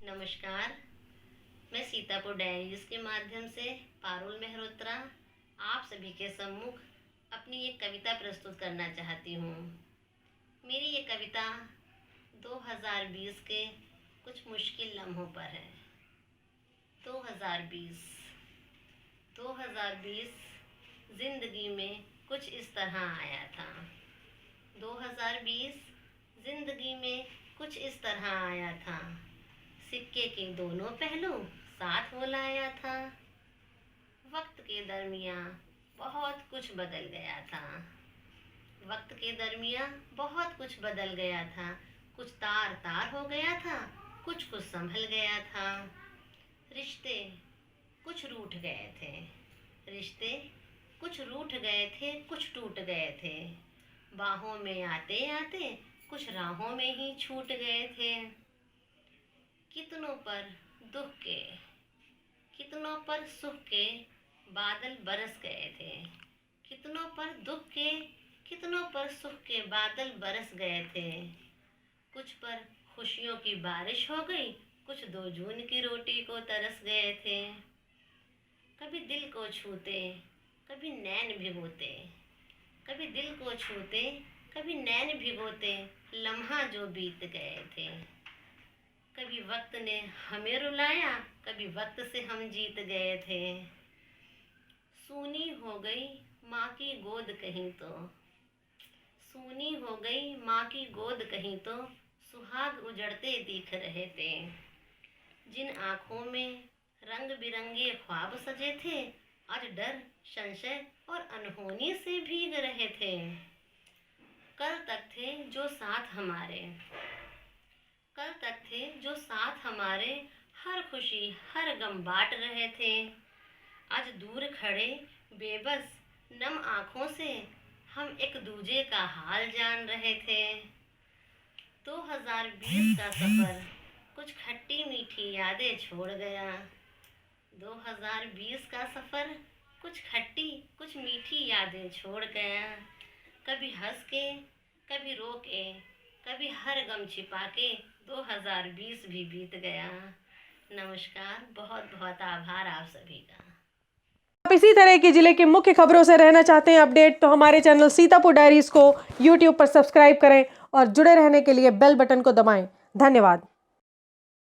नमस्कार। मैं सीतापुर डायरीज के माध्यम से पारुल मेहरोत्रा आप सभी के सम्मुख अपनी एक कविता प्रस्तुत करना चाहती हूँ। मेरी ये कविता 2020 के कुछ मुश्किल लम्हों पर है। 2020 ज़िंदगी में कुछ इस तरह आया था। 2020 ज़िंदगी में कुछ इस तरह आया था। सिक्के के दोनों पहलू साथ हो लाया था। वक्त के दरमियाँ बहुत कुछ बदल गया था। वक्त के दरमियाँ बहुत कुछ बदल गया था। कुछ तार तार हो गया था, कुछ कुछ संभल गया था। रिश्ते कुछ रूठ गए थे। रिश्ते कुछ रूठ गए थे, कुछ टूट गए थे। बाहों में आते आते कुछ राहों में ही छूट गए थे। कितनों पर दुख के, कितनों पर सुख के बादल बरस गए थे। कितनों पर दुख के, कितनों पर सुख के बादल बरस गए थे। कुछ पर खुशियों की बारिश हो गई, कुछ 2 जून की रोटी को तरस गए थे। कभी दिल को छूते, कभी नैन भिगोते। कभी दिल को छूते, कभी नैन भिगोते लम्हा जो बीत गए थे। कभी वक्त ने हमें रुलाया, कभी वक्त से हम जीत गए थे। सूनी हो गई माँ की गोद कहीं तो, सूनी हो गई माँ की गोद कहीं तो सुहाग उजड़ते दिख रहे थे। जिन आँखों में रंग बिरंगे ख्वाब सजे थे, आज डर, संशय और अनहोनी से भीग रहे थे। कल तक थे जो साथ हमारे, कल तक थे जो साथ हमारे, हर खुशी हर गम बांट रहे थे। आज दूर खड़े बेबस नम आँखों से हम एक दूजे का हाल जान रहे थे। 2020 का सफ़र कुछ खट्टी मीठी यादें छोड़ गया। 2020 का सफ़र कुछ खट्टी कुछ मीठी यादें छोड़ गया। कभी हंस के, कभी रो के, कभी हर गम छिपा के 2020 भी बीत गया। नमस्कार, बहुत बहुत आभार आप सभी का। आप इसी तरह की जिले की मुख्य खबरों से रहना चाहते हैं अपडेट, तो हमारे चैनल सीतापुर डायरीज को यूट्यूब पर सब्सक्राइब करें और जुड़े रहने के लिए बेल बटन को दबाएं। धन्यवाद।